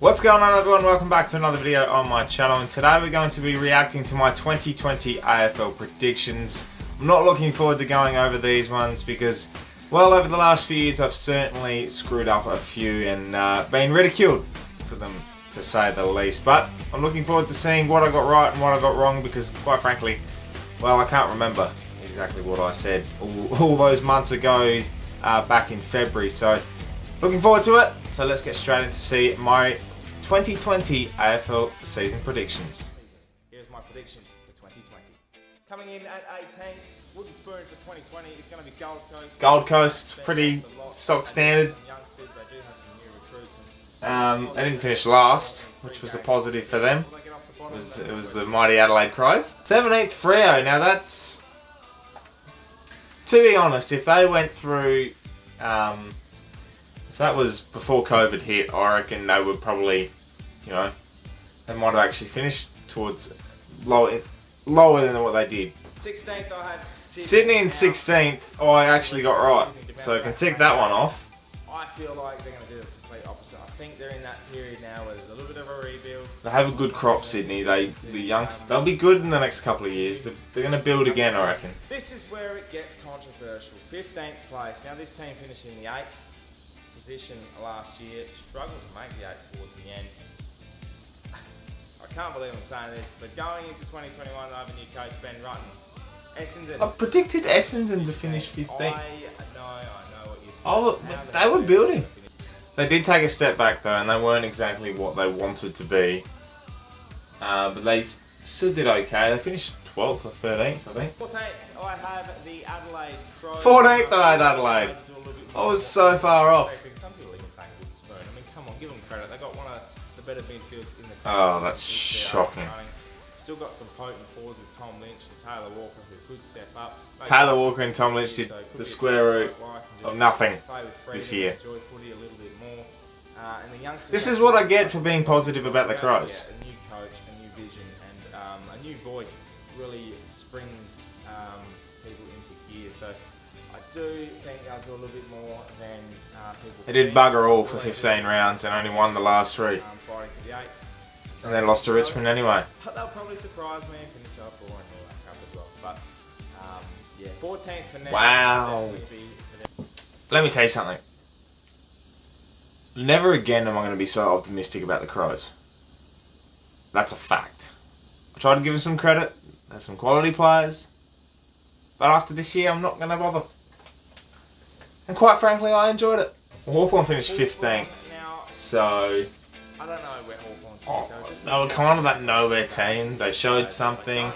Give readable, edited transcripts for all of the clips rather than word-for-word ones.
What's going on, everyone? Welcome back to another video on my channel, and today we're going to be reacting to my 2020 AFL predictions. I'm not looking forward to going over these ones because, well, over the last few years I've certainly screwed up a few and been ridiculed for them, to say the least. But I'm looking forward to seeing what I got right and what I got wrong because, quite frankly, well, I can't remember exactly what I said all those months ago back in February. So looking forward to it. So let's get straight in to see my 2020 AFL season predictions. Here's my predictions for 2020. Coming in at 18th, wooden spoon for 2020 is going to be Gold Coast. Gold Coast, pretty stock standard. They didn't finish last, which was a positive for them. It was the mighty Adelaide Crows. 17th, Freo. Now that's, to be honest, if they went through, if that was before COVID hit, I reckon they would probably, they might have actually finished towards lower than what they did. 16th, I have Sydney in 16th. I actually got right, so I can tick that one off. I feel like they're going to do the complete opposite. I think they're in that period now where there's a little bit of a rebuild. They have a good crop, Sydney. They'll be good in the next couple of years. They're going to build again, I reckon. This is where it gets controversial. 15th place. Now this team finished in the 8th position last year. Struggled to make the 8 towards the end. I can't believe I'm saying this, but going into 2021, I have a new coach, Ben Rutten. Essendon. I predicted Essendon to finish 15th. I know what you're saying. Oh, they were building. They did take a step back though, and they weren't exactly what they wanted to be. But they still did okay. They finished 12th or 13th, I think. 14th, I have the Adelaide Crows. 14th, I had Adelaide. I was so far off. Some people even saying wooden spoon. I mean, come on, give them credit. They got one of the better midfields in the country. Oh, that's shocking. Still got some potent forwards with Tom Lynch and Taylor Walker who could step up. Taylor Walker and Tom Lynch did the square root of nothing this year. This is what I get for being positive about the Crows. A new coach, a new vision, and a new voice really springs people into gear. So I do think they'll do a little bit more than people. They did bugger all for 15 rounds and only won the last 3. Fighting for the 8th. And then lost to Richmond anyway. But they'll probably surprise me and finish top 4 and all that crap as well. But yeah, 14th for now. Wow. Let me tell you something. Never again am I going to be so optimistic about the Crows. That's a fact. I tried to give them some credit. There's some quality players. But after this year, I'm not going to bother. And quite frankly, I enjoyed it. Hawthorn finished 15th. So I don't know where Hawthorn's sitting. They were kind of that nowhere team. They showed something,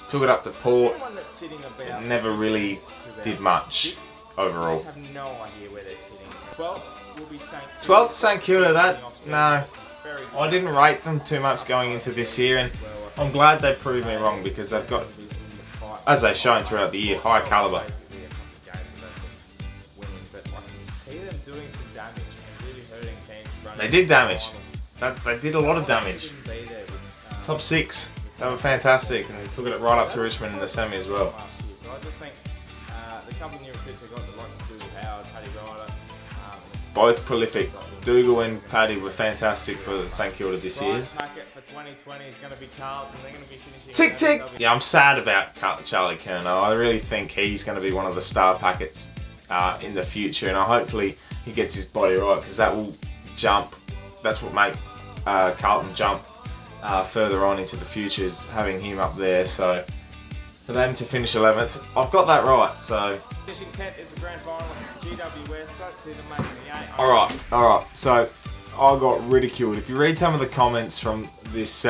took it up to Port, but never really did much overall. I just have no idea where they're sitting. 12th St Kilda. No, I didn't rate them too much going into this year, and I'm glad they proved me wrong because they've got, as they've shown throughout the year, high calibre. They did damage. They did a lot of damage. Top 6. They were fantastic, and they took it right up to Richmond in the semi as well. I just think the couple of new recruits they got, the likes of Dougal Howard, Paddy Ryder, both prolific. Dougal and Paddy were fantastic for St Kilda this year. Packet for 2020 is going to be Carlton. They're going to be finishing. Tick tick. Yeah, I'm sad about Charlie Curnow. I really think he's going to be one of the star packets in the future, and hopefully he gets his body right because that will jump. That's what make Carlton jump further on into the future, is having him up there. So for them to finish 11th, I've got that right. So finishing 10th is the grand final. GWS. Don't see them making the 8. All right. So I got ridiculed. If you read some of the comments from this,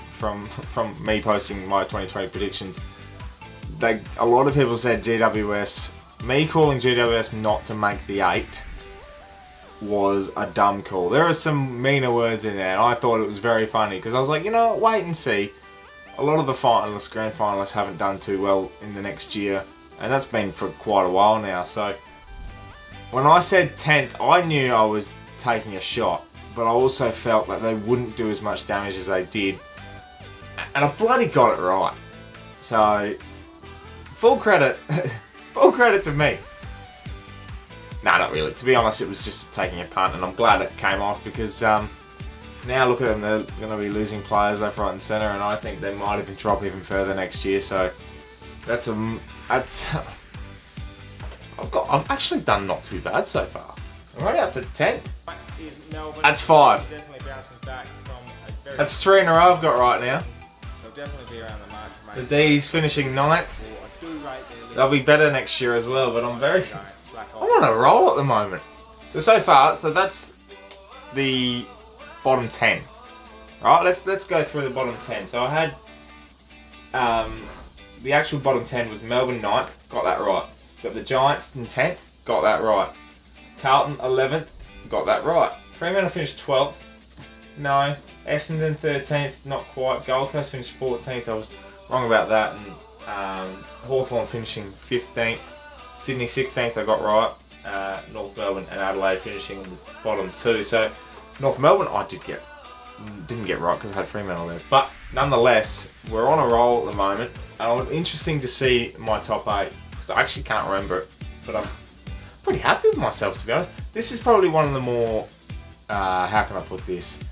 from me posting my 2020 predictions, a lot of people said GWS. Me calling GWS not to make the 8 was a dumb call. There are some meaner words in there, and I thought it was very funny because I was like, wait and see. A lot of the finalists, grand finalists, haven't done too well in the next year, and that's been for quite a while now. So when I said 10th, I knew I was taking a shot, but I also felt that they wouldn't do as much damage as they did, and I bloody got it right. So full credit, full credit to me. Nah, not really. To be honest, it was just taking a punt, and I'm glad it came off because Now look at them, they're going to be losing players left, right and centre, and I think they might even drop even further next year. So that's I've actually done not too bad so far. I'm already up to 10th. That's 5. That's 3 in a row I've got right now. The D's finishing 9th. They'll be better next year as well, but I'm on a roll at the moment. So far, so that's the bottom 10. Alright, let's go through the bottom 10. So I had the actual bottom 10 was Melbourne 9th, got that right. Got the Giants in 10th, got that right. Carlton 11th, got that right. Fremantle finished 12th, no. Essendon 13th, not quite. Gold Coast finished 14th, I was wrong about that. And Hawthorn finishing 15th. Sydney 16th, I got right. North Melbourne and Adelaide finishing in the bottom 2. So North Melbourne I didn't get right because I had Fremantle there. But nonetheless, we're on a roll at the moment. And it's interesting to see my top 8. Because I actually can't remember it. But I'm pretty happy with myself, to be honest. This is probably one of the more, how can I put this,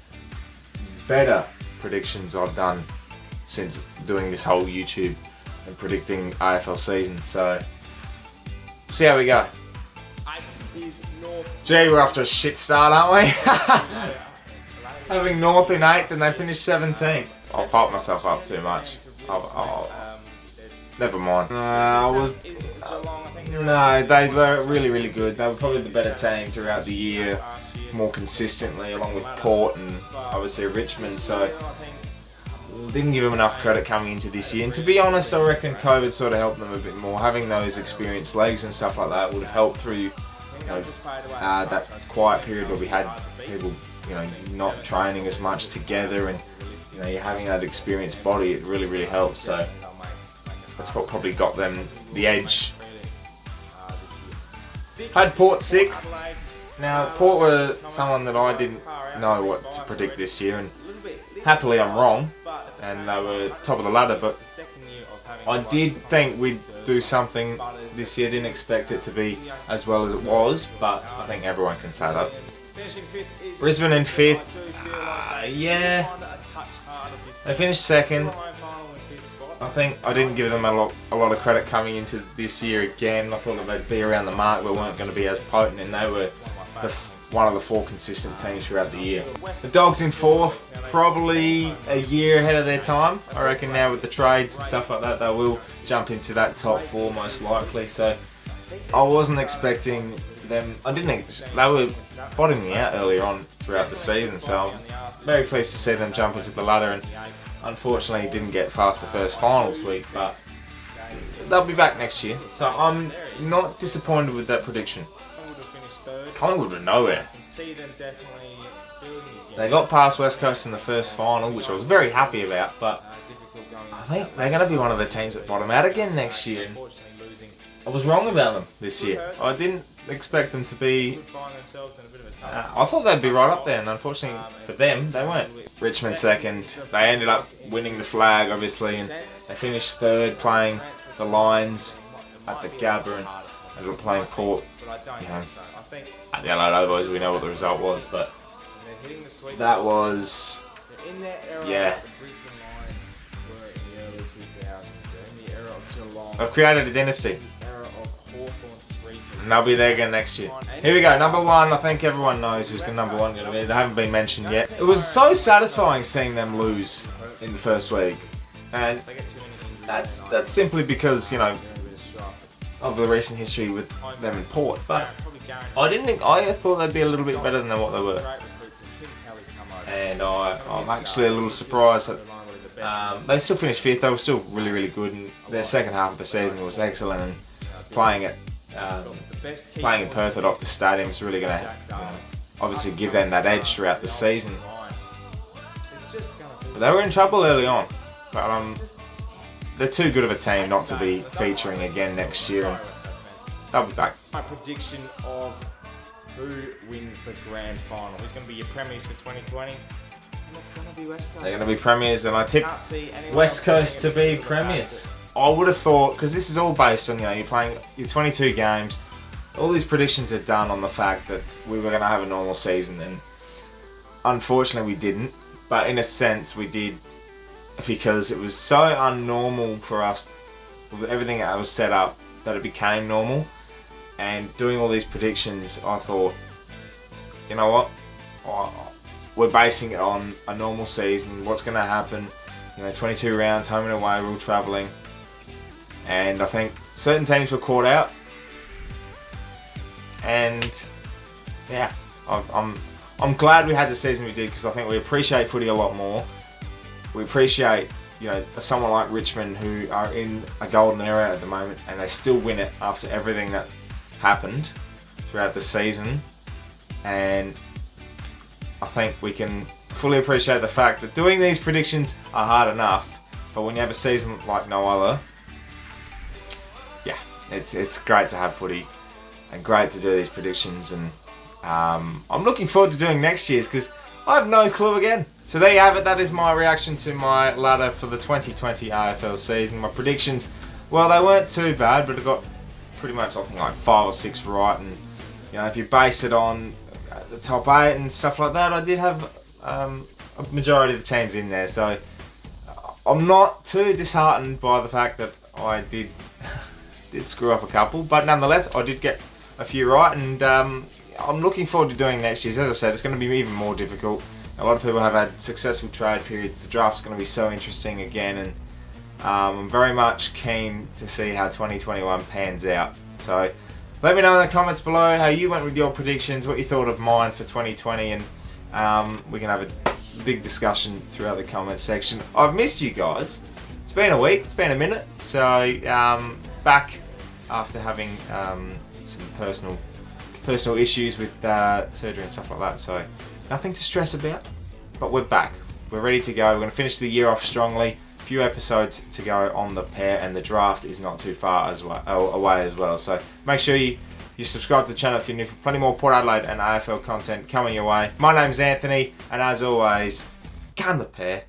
better predictions I've done since doing this whole YouTube and predicting AFL season. So, see how we go. Gee, we're off to a shit start, aren't we? Having North in 8th and they finished 17th. I'll pop myself up too much. Never mind. No, they were really, really good. They were probably the better team throughout the year, more consistently, along with Port and obviously Richmond. So didn't give them enough credit coming into this year. And to be honest, I reckon COVID sort of helped them a bit more. Having those experienced legs and stuff like that would have helped through, that quiet period where we had people, not training as much together, and you're having that experienced body. It really, really helps. So that's what probably got them the edge. Had Port 6th. Now, Port were someone that I didn't know what to predict this year, and happily I'm wrong, and they were top of the ladder, but I did think we'd do something this year. Didn't expect it to be as well as it was, but I think everyone can say that. Brisbane in 5th. Yeah. They finished 2nd. I think I didn't give them a lot of credit coming into this year again. I thought that they'd be around the mark, but weren't going to be as potent, and they were one of the 4 consistent teams throughout the year. The Dogs in 4th, probably a year ahead of their time. I reckon now with the trades and stuff like that, they will jump into that top 4 most likely. So I wasn't expecting them. They were bottoming out earlier on throughout the season, so I'm very pleased to see them jump into the ladder, and unfortunately didn't get past the first finals week, but they'll be back next year. So I'm not disappointed with that prediction. Collingwood were nowhere. They got past West Coast in the first final, which I was very happy about, but I think they're going to be one of the teams that bottom out again next year. I was wrong about them this year. I didn't expect them to be... I thought they'd be right up there, and unfortunately for them, they weren't. Richmond 2nd. They ended up winning the flag, obviously, and they finished 3rd playing the Lions at the Gabba, and they were playing Port, at the Allied Boys. We know what the result was, but that was, yeah. I've created a dynasty. And they'll be there again next year. Here we go, number 1. I think everyone knows who's number 1 going to be. They haven't been mentioned yet. It was so satisfying seeing them lose in the first week. And that's simply because, of the recent history with them in Port. But I thought they'd be a little bit better than what they were. And I'm actually a little surprised that they still finished 5th. They were still really, really good. And their second half of the season was excellent. And playing in Perth at Optus Stadium is really going to obviously give them that edge throughout the season. But they were in trouble early on. But they're too good of a team not to be featuring again next year. And they'll be back. My prediction of who wins the grand final. Who's going to be your premiers for 2020? And it's going to be West Coast. They're going to be premiers, and I tipped West Coast to be premiers. I would have thought, because this is all based on, you're playing your 22 games. All these predictions are done on the fact that we were going to have a normal season, and unfortunately we didn't, but in a sense we did, because it was so unnormal for us with everything that was set up that it became normal. And doing all these predictions, I thought, you know what, we're basing it on a normal season, what's going to happen, 22 rounds, home and away, we're all travelling. And I think certain teams were caught out. And yeah, I'm glad we had the season we did, because I think we appreciate footy a lot more. We appreciate, someone like Richmond, who are in a golden era at the moment, and they still win it after everything that happened throughout the season. And I think we can fully appreciate the fact that doing these predictions are hard enough, but when you have a season like no other, yeah, it's great to have footy and great to do these predictions. And I'm looking forward to doing next year's, because I have no clue again. So there you have it. That is my reaction to my ladder for the 2020 AFL season. My predictions, well, they weren't too bad, but I got pretty much, I think, like 5 or 6 right. And if you base it on the top 8 and stuff like that, I did have a majority of the teams in there. So I'm not too disheartened by the fact that I did screw up a couple, but nonetheless, I did get a few right. And I'm looking forward to doing next year's. As I said, it's going to be even more difficult. A lot of people have had successful trade periods. The draft's going to be so interesting again, and I'm very much keen to see how 2021 pans out. So let me know in the comments below how you went with your predictions, what you thought of mine for 2020, and we can have a big discussion throughout the comments section. I've missed you guys. It's been a week, it's been a minute, so back after having some personal issues with surgery and stuff like that, so nothing to stress about, but we're back. We're ready to go. We're going to finish the year off strongly. A few episodes to go on the pair, and the draft is not too far away as well. So make sure you subscribe to the channel if you're new for plenty more Port Adelaide and AFL content coming your way. My name's Anthony, and as always, can the pair.